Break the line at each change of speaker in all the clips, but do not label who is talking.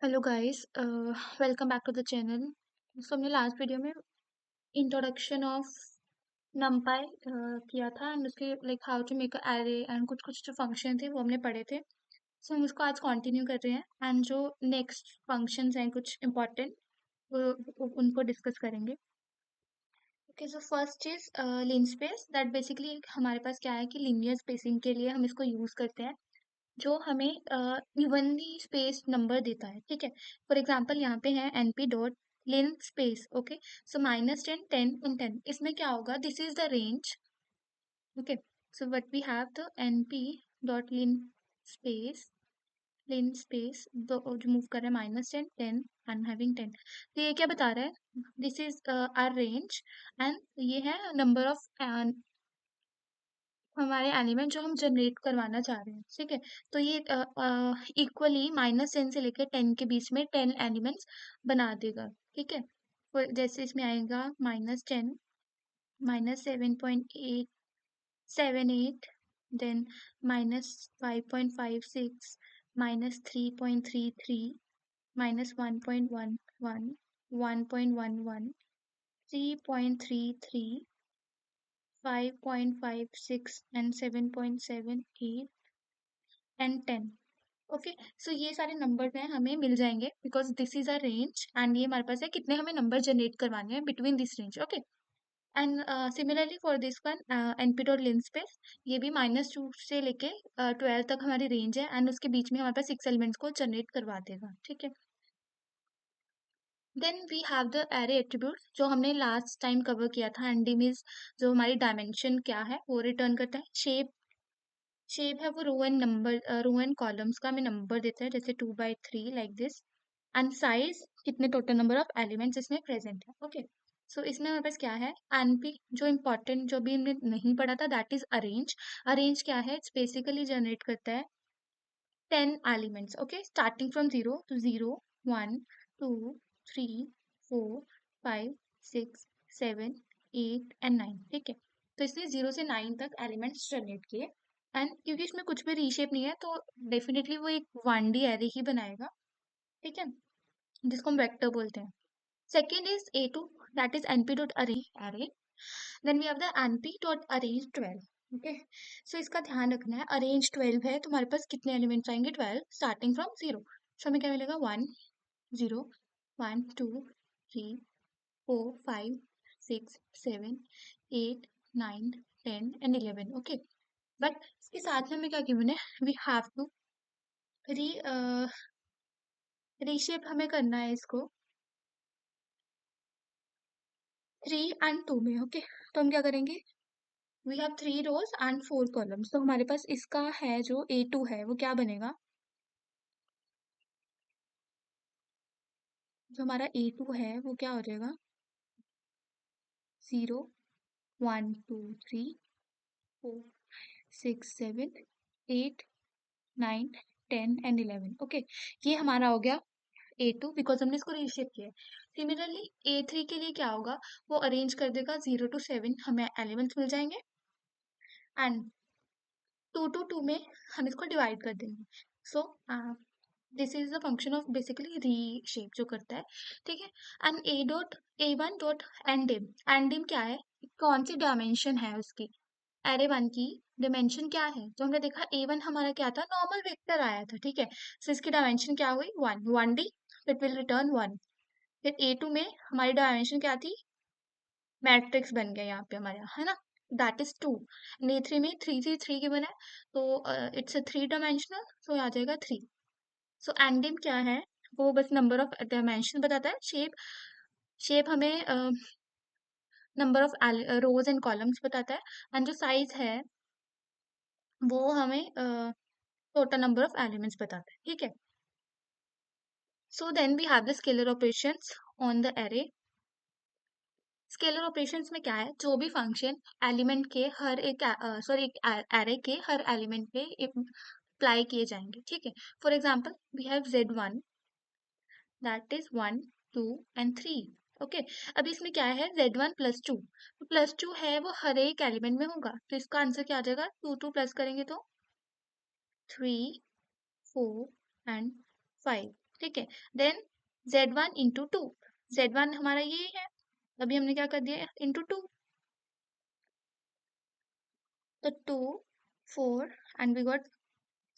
Hello guys, welcome back to the channel. So हमने last video में introduction of numpy किया था and उसके like how to make a array and कुछ कुछ जो फंक्शन थे वो हमने पढ़े थे। सो हम उसको आज कंटिन्यू कर रहे हैं एंड जो नेक्स्ट फंक्शंस हैं कुछ इम्पोर्टेंट उनको डिस्कस करेंगे। Okay, so first is linspace. That basically हमारे पास क्या है कि लीनियर स्पेसिंग के लिए हम इसको यूज करते हैं, जो हमें इवनली स्पेस नंबर देता है। ठीक है, फॉर एग्जांपल यहाँ पे है np dot lin space. Okay, so -10 10 and 10, इसमें क्या होगा, this is the range. Okay, so what we have the np dot lin space जो मूव कर रहा है -10 10 एंड हैविंग 10। तो ये क्या बता रहा है, this is our range and ये है नंबर ऑफ हमारे एलिमेंट जो हम जनरेट करवाना चाह रहे हैं। ठीक है, तो ये इक्वली -10 से लेकर 10 के बीच में 10 एलिमेंट्स बना देगा। ठीक है, जैसे इसमें आएगा -10 -7.878, देन -5.56 -3.33 -1.11 1.11 3.33 5.56 and 7.78 एंड 10। ओके, सो ये सारे नंबर्स हैं हमें मिल जाएंगे because this is a range and ये हमारे पास है कितने हमें नंबर जनरेट करवाने हैं between this range. Okay, and similarly for this one np dot linspace, ये भी -2 से लेके 12 तक हमारी रेंज है एंड उसके बीच में हमारे पास 6 एलिमेंट्स को जनरेट करवा देगा। ठीक है, then we have the array attribute जो हमने लास्ट टाइम कवर किया था। एंड मीन्स जो हमारी डायमेंशन क्या है वो रिटर्न करता है। शेप है वो row and number, row and columns का हमें नंबर देता है, जैसे 2/3 लाइक दिस। एंड साइज कितने टोटल नंबर ऑफ एलिमेंट्स इसमें प्रेजेंट है। ओके, सो इसमें हमारे पास क्या है, एनपी जो इम्पोर्टेंट जो भी हमने नहीं पढ़ा था दैट इज अरेंज। अरेंज क्या है, इट्स बेसिकली जनरेट करता है 10 elements. Okay, starting from 0 to 0 1 2 3 4 5 6 7 8 and 9। ठीक है, तो इसने 0 से 9 तक एलिमेंट्स जनरेट किए एंड क्योंकि इसमें कुछ भी रीशेप नहीं है तो डेफिनेटली वो एक 1D एरे ही बनाएगा। ठीक है, जिसको हम वेक्टर बोलते हैं। Second is A2, that is np dot array। Then we have the np dot arange 12। Okay, so इसका ध्यान रखना है, अरेंज 12 है तो हमारे पास कितने एलिमेंट्स आएंगे, 12 स्टार्टिंग फ्रॉम 0। सो हमें क्या मिलेगा, 1 0 1 2 3 4 5 6 7 8 9 10 एंड 11। ओके, बट इसके साथ में हमें क्या गिवन है, we have to re reshape हमें करना है इसको 3 and 2 में। ओके, तो हम क्या करेंगे, we have 3 rows and 4 columns. तो हमारे पास इसका है जो A2 है वो क्या बनेगा, जो हमारा A2 है वो क्या हो जाएगा, 0 1 2 3 4 6 7 8 9 10 एंड 11। ओके, ये हमारा हो गया A2 बिकॉज हमने इसको रीशेप किया है। सिमिलरली A3 के लिए क्या होगा, वो अरेंज कर देगा 0 to 7, हमें एलिमेंट्स मिल जाएंगे एंड 2 to 2 में हम इसको डिवाइड कर देंगे। सो this is the function of basically reshape जो करता है। ठीक है, एंड A1 डॉट एंडिम क्या है, कौन सी डायमेंशन है उसकी, एरे 1 की डायमेंशन क्या है। तो हमने देखा A1 हमारा क्या था, नॉर्मल वेक्टर आया था। ठीक है, सो इसकी डायमेंशन क्या हुई, 1D, इट विल रिटर्न 1। फिर A2 में हमारी डायमेंशन क्या थी, मैट्रिक्स बन गया यहाँ पे हमारे यहाँ, है ना, दैट इज 2। A3 में 3 गिवन है तो इट्स अ 3 डायमेंशनल, सो आ जाएगा 3। सो एंडिम क्या है, वो बस नंबर ऑफ डायमेंशन बताता है। शेप हमें number of rose and columns बताता है एंड जो साइज है वो हमें टोटल नंबर ऑफ एलिमेंट्स बताता है। ठीक है, so then we have the scalar operations on the array. Scalar operations में क्या है, जो भी फंक्शन एलिमेंट के हर एक एक एरे के हर एलिमेंट पे अप्लाई किए जाएंगे। ठीक है, for example we have Z1, that is 1 2 and 3। Okay, अब इसमें क्या है, Z1 +2, तो +2 है वो हर एक एलिमेंट में होगा, तो इसका आंसर क्या आ जाएगा, 2 2 प्लस करेंगे तो 3 4 एंड 5। ठीक है। Then Z1 into two, Z1 हमारा ये है, अभी हमने क्या कर दिया इंटू टू, तो 2 4 and we got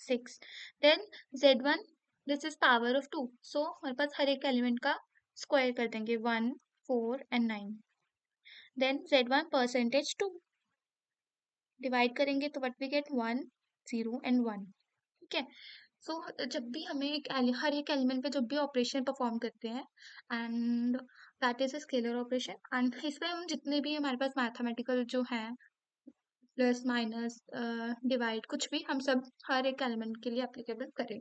6। Then Z1 this is power of 2, so हमारे पास हर एक एलिमेंट का स्क्वायर कर देंगे, 1 4 and 9। Then Z1 percentage 2 divide करेंगे तो व्हाट वी गेट 1 0 एंड 1। ठीक है। सो जब भी हमें हर एक एलिमेंट पे जब भी ऑपरेशन परफॉर्म करते हैं, and that is a scalar operation, and इसमें हम जितने भी हमारे पास मैथमेटिकल जो हैं, प्लस माइनस डिवाइड कुछ भी, हम सब हर एक एलिमेंट के लिए एप्लीकेबल करें।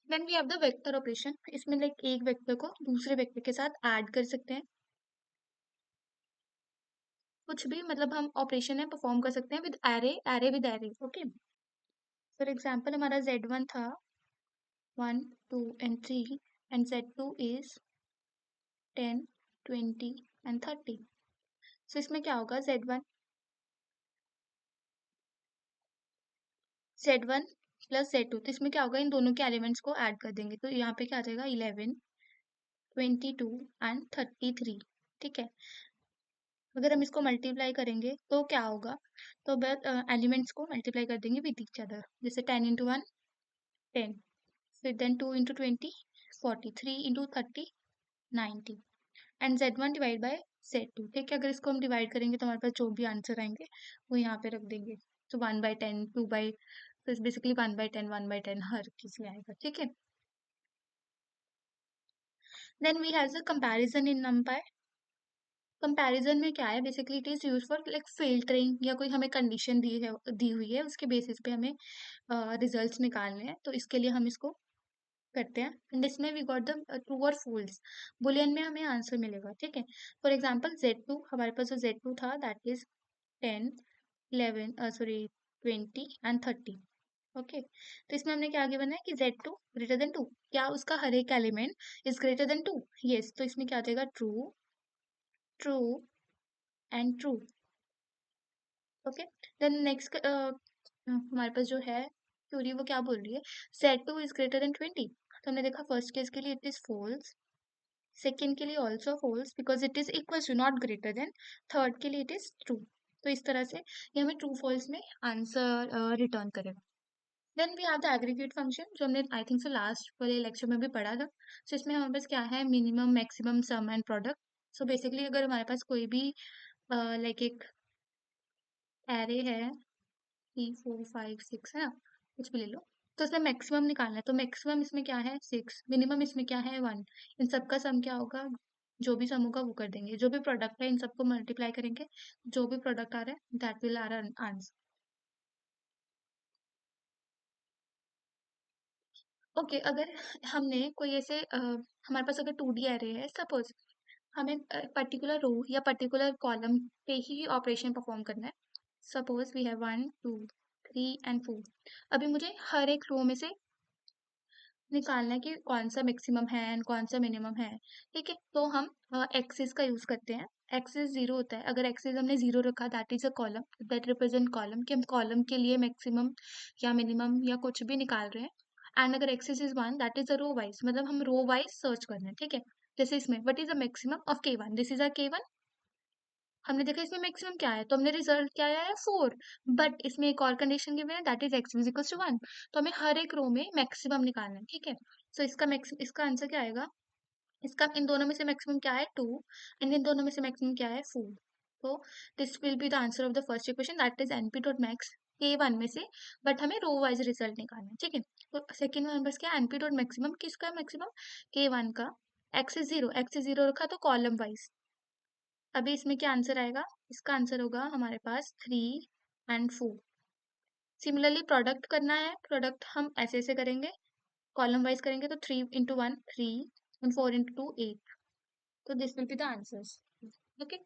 Then we have the vector operation, इसमें लाइक एक वेक्टर को दूसरे वेक्टर के साथ ऐड कर सकते हैं, कुछ भी मतलब हम ऑपरेशन है परफॉर्म कर सकते हैं with array, array with array. Okay, for example हमारा Z1 था 1 2 and 3, and Z2 is 10 20 and 30। सो इसमें क्या होगा, Z1 प्लस Z2, तो इसमें क्या होगा, इन दोनों के एलिमेंट्स को ऐड कर देंगे, तो यहाँ पे क्या आ जाएगा 11 22 एंड 33। ठीक है। अगर हम इसको मल्टीप्लाई करेंगे तो क्या होगा, तो बस एलिमेंट्स को मल्टीप्लाई कर देंगे विद ईच अदर, जैसे 10 इंटू 1 10, फिर then 2 into 20 40, 3 into 30 90, and Z1 divide by Z2। ठीक है, अगर इसको हम डिवाइड करेंगे तो हमारे पास जो भी आंसर आएंगे वो यहाँ पे रख देंगे, तो 1/10 2 बाई, तो बेसिकली 1/10 1/10 हर किसी में आएगा। ठीक है। Then we have a comparison in numpy। Comparison में क्या है, basically it is use for like filtering, या कोई हमें कंडीशन दी हुई है, उसके बेसिस पे हमें रिजल्ट्स निकालने हैं, तो इसके लिए हम इसको करते हैं, एंड इसमें वी गॉट द ट्रू और फॉल्स, बुलियन में हमें आंसर मिलेगा। ठीक है। फॉर एग्जांपल Z2, हमारे पास जो Z2 था that is 10 11 sorry 20 and 30। Okay, तो इसमें हमने क्या आगे बनाया कि Z2 ग्रेटर देन 2, क्या उसका हर एक element is greater than 2, yes, तो इसमें क्या आ जाएगा true true and true. Okay, then next हमारे पास जो है क्यूरी, वो क्या बोल रही है, Z2 इज ग्रेटर देन 20, तो हमने देखा फर्स्ट केस के लिए इट इज फॉल्स, सेकेंड के लिए also false because it is equal to not greater than, third के लिए इट इज ट्रू। तो इस तरह से ये हमें ट्रू फॉल्स में आंसर रिटर्न करेगा। Then we have the aggregate function, जो हमने आई थिंक सो लास्ट वाले लेक्चर में भी पढ़ा था। सो इसमें हमारे पास क्या है, minimum maximum some and product. So basically अगर हमारे पास कोई भी लाइक एक एरे है 3 4 5 6 है ना, कुछ भी ले लो, तो इसमें मैक्सिमम निकालना है, तो मैक्सिमम इसमें क्या है 6, मिनिमम इसमें क्या है 1, इन सबका सम क्या होगा, जो भी सम होगा वो कर देंगे, जो भी प्रोडक्ट है इन सबको मल्टीप्लाई करेंगे, जो भी प्रोडक्ट आ रहा है that will our answer. Okay, अगर हमने कोई ऐसे हमारे पास अगर 2D एरे है, सपोज हमें पर्टिकुलर रो या पर्टिकुलर कॉलम पे ही ऑपरेशन परफॉर्म करना है, सपोज वी हैव 1 2 3 एंड 4, अभी मुझे हर एक रो में से निकालना है कि कौन सा मैक्सिमम है एंड कौन सा मिनिमम है। ठीक है, तो हम एक्सिस का यूज करते हैं, एक्सिस 0 होता है, अगर एक्सिस हमने 0 रखा that is a column, that represent column, कि हम कॉलम के लिए मैक्सिमम या मिनिमम या कुछ भी निकाल रहे हैं, एंड अगर axis is 1 that is a row wise, मतलब हम रो वाइज सर्च कर रहे हैं। ठीक है, जैसे इसमें what is the maximum of K1, this is a K1, हमने देखा इसमें मैक्सिमम क्या है, तो हमने रिजल्ट क्या आया है 4, बट इसमें एक और कंडीशन गिवन है that is x is equal to 1, तो हमें हर एक रो में मैक्सिमम निकालना है। ठीक है, सो इसका आंसर क्या आएगा, इसका इन दोनों में से मैक्सिमम क्या है 2, एंड इन दोनों में से मैक्सिमम क्या है 4, तो this will be the answer of the first equation that is np dot max K1 में से, बट हमें रो वाइज रिजल्ट निकालना है। ठीक है, तो सेकेंड वन बस क्या np डॉट मैक्सिमम, किसका मैक्सिमम K1 का, एक्स इज जीरो रखा तो कॉलम वाइज, अभी इसमें क्या आंसर आएगा, इसका आंसर होगा हमारे पास 3 एंड 4। सिमिलरली प्रोडक्ट करना है, प्रोडक्ट हम ऐसे ऐसे करेंगे, कॉलम वाइज करेंगे, तो 3 इंटू 1 3 एंड 4 इंटू 2 8, तो this will be the answers. Okay,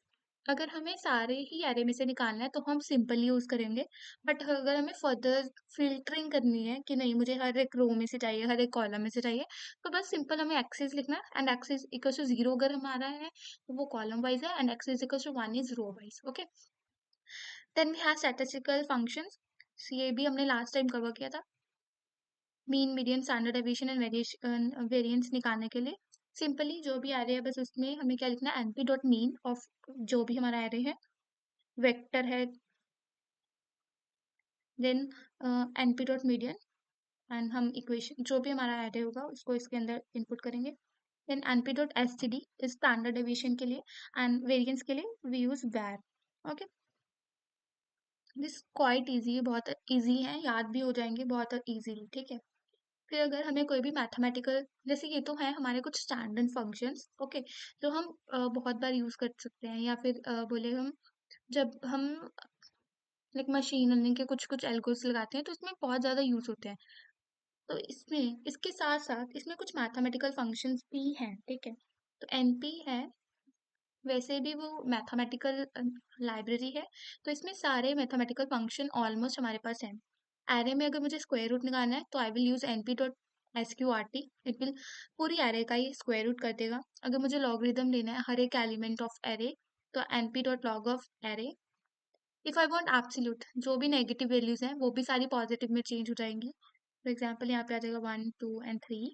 अगर हमें सारे ही एरे में से निकालना है तो हम सिंपल यूज करेंगे, बट अगर हमें फर्दर फिल्टरिंग करनी है कि नहीं मुझे हर एक रो में से चाहिए, हर एक कॉलम में से चाहिए, तो बस सिंपल हमें एक्सिस लिखना है, एंड एक्सिस इक्वल टू 0 अगर हमारा है तो वो कॉलम वाइज है, and axis equal to 1 is row wise. Okay, then we have statistical functions, ये भी हमने लास्ट टाइम कवर किया था। Mean median standard deviation and variation variance निकालने के लिए सिंपली जो भी एरे है बस उसमें हमें क्या लिखना है, एनपी डॉट मीन ऑफ जो भी हमारा एरे है, वेक्टर है, then NP dot median, and हम इक्वेशन जो भी हमारा एरे होगा उसको इसके अंदर इनपुट करेंगे। Then NP dot S T D is standard deviation के लिए, एंड वेरिएंस के लिए we use var. Okay, this quite easy है, बहुत इजी है, याद भी हो जाएंगे बहुत इजीली। ठीक है, फिर अगर हमें कोई भी मैथमेटिकल, जैसे ये तो है हमारे कुछ स्टैंडर्ड फंक्शंस, ओके, जो हम बहुत बार यूज कर सकते हैं, या फिर बोले हम जब हम लाइक मशीन लर्निंग के कुछ कुछ एल्गोरिथ्म लगाते हैं तो इसमें बहुत ज़्यादा यूज होते हैं। तो इसमें इसके साथ साथ इसमें कुछ मैथमेटिकल फंक्शंस भी हैं। ठीक है, तो एनपी है, वैसे भी वो मैथमेटिकल लाइब्रेरी है, तो इसमें सारे मैथमेटिकल फंक्शन ऑलमोस्ट हमारे पास हैं। एरे में अगर मुझे स्क्वायर रूट निकालना है तो I will use NP dot S Q R T, it will पूरी एरे का ही स्क्वायर रूट कर देगा। अगर मुझे लॉगरिदम लेना है हर एक एलिमेंट ऑफ एरे, तो NP dot log of array. If I want absolute, जो भी नेगेटिव वैल्यूज हैं वो भी सारी पॉजिटिव में चेंज हो जाएंगी। फॉर एग्जाम्पल यहाँ पे आ जाएगा 1 2 एंड 3।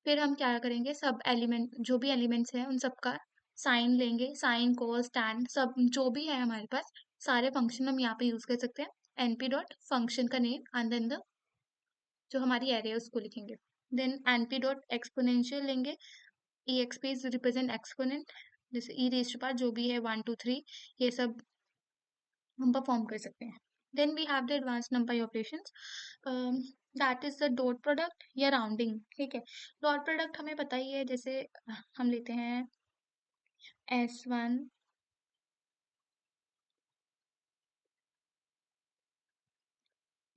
फिर हम क्या करेंगे, सब एलिमेंट जो भी एलिमेंट्स हैं उन सबका साइन लेंगे, साइन कोस टैन सब जो भी है हमारे पास, सारे फंक्शन हम यहाँ पे यूज कर सकते हैं। एनपी डॉट फंक्शन का नेम एंड देन द जो हमारी एरे है उसको लिखेंगे। देन एनपी डॉट एक्सपोनेंशियल लेंगे, ई एक्सपी रिप्रेजेंट एक्सपोनेंट, जैसे ई रेज पार जो भी है 1 2 3, ये सब हम परफॉर्म कर सकते हैं। Then we have the advance numpy operations, that is the dot product या राउंडिंग। ठीक है, डॉट प्रोडक्ट हमें पता ही है, जैसे हम लेते हैं S1,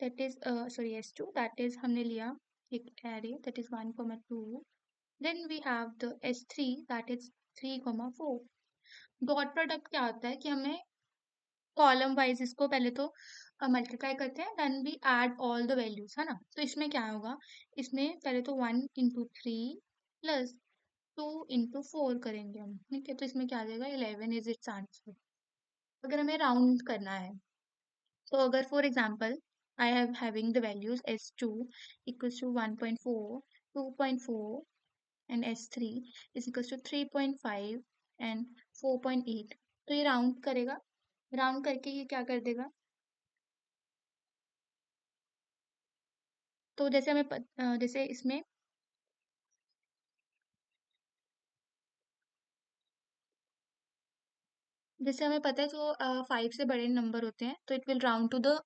that is sorry S2, that is हमने लिया एक array that is 1 2। Then we have the S3 that is 3 4। Dot product क्या होता है कि हमें कॉलम वाइज इसको पहले तो मल्टीप्लाई करते हैं, then we add all the values, है ना। तो इसमें क्या होगा, इसमें पहले तो 1 × 3 प्लस 2 × 4 करेंगे हम। ठीक है, तो इसमें क्या आ जाएगा, 11 इज इट्स आंसर। अगर हमें राउंड करना है तो अगर for example I have having the values S2 equals to 1.4, 2.4 and S3 is equals to 3.5 and 4.8, तो ये राउंड करेगा, राउंड करके ये क्या कर देगा। तो जैसे हमें जैसे इसमें जैसे हमें पता है जो 5 से बड़े नंबर होते हैं तो it will round to the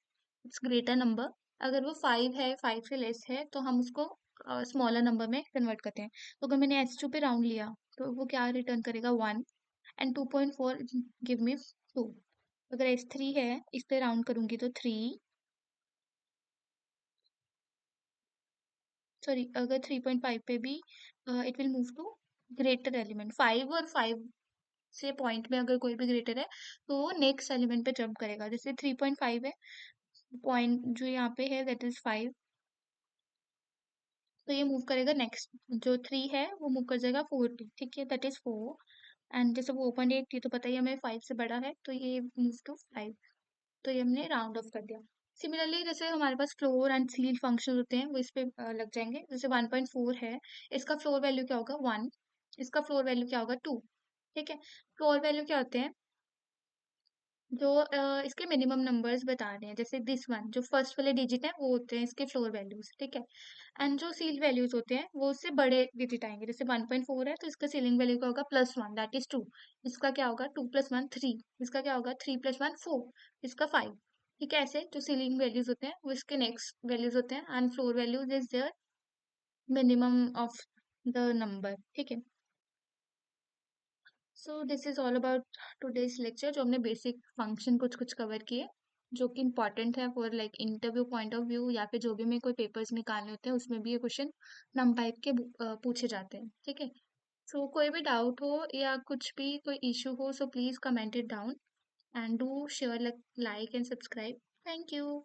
greater number. अगर वो 5 है, 5 से लेस है, तो हम उसको स्मॉलर नंबर में कन्वर्ट करते हैं। तो अगर मैंने S2 पे राउंड लिया तो वो क्या रिटर्न करेगा, 1, एंड 2.4 गिव मी 2। अगर S3 है, इस पे राउंड करूंगी तो 3, सॉरी अगर 3.5 पे भी it will move to greater element 5, और 5 से पॉइंट में अगर कोई भी ग्रेटर है तो वो नेक्स्ट एलिमेंट पे जंप करेगा। जैसे 3.5 है, पॉइंट जो यहाँ पे है दैट इज 5, तो ये मूव करेगा नेक्स्ट, जो 3 है वो मूव कर जाएगा 4 पे। ठीक है, दैट इज 4, एंड जैसे वो ओपन 8, ये तो पता ही है हमें 5 से बड़ा है, तो ये मूव टू 5, तो ये हमने राउंड ऑफ कर दिया। सिमिलरली जैसे हमारे पास फ्लोर एंड सील फंक्शन होते हैं वो इस पे लग जाएंगे। जैसे 1.4 है, इसका फ्लोर वैल्यू क्या होगा, 1, इसका फ्लोर वैल्यू क्या होगा, 2। ठीक है, फ्लोर वैल्यू क्या होते हैं, जो इसके मिनिमम नंबर्स बता रहे हैं, जैसे दिस वन जो फर्स्ट वाले डिजिट है वो होते हैं इसके फ्लोर वैल्यूज। ठीक है, एंड जो सील वैल्यूज होते हैं वो उससे बड़े डिजिट आएंगे। जैसे 1.4 है तो इसका सीलिंग वैल्यू क्या होगा, +1 दैट इज 2, इसका क्या होगा, 2 + 1 3, इसका क्या होगा, 3 + 1 4, इसका 5। ठीक है, ऐसे जो सीलिंग वैल्यूज होते हैं वो इसके नेक्स्ट वैल्यूज होते हैं, and floor values is there minimum of the number. ठीक है, so this is all about today's lecture, जो हमने बेसिक फंक्शन कुछ कुछ कवर किए जो कि इम्पॉर्टेंट है for like interview point of view, या फिर जो भी हमें कोई पेपर्स निकालने होते हैं उसमें भी ये क्वेश्चन नमटाइप के पूछे जाते हैं। ठीक है, सो कोई भी डाउट हो या कुछ भी कोई इशू हो, so please comment it down and do share, like and subscribe. Thank you.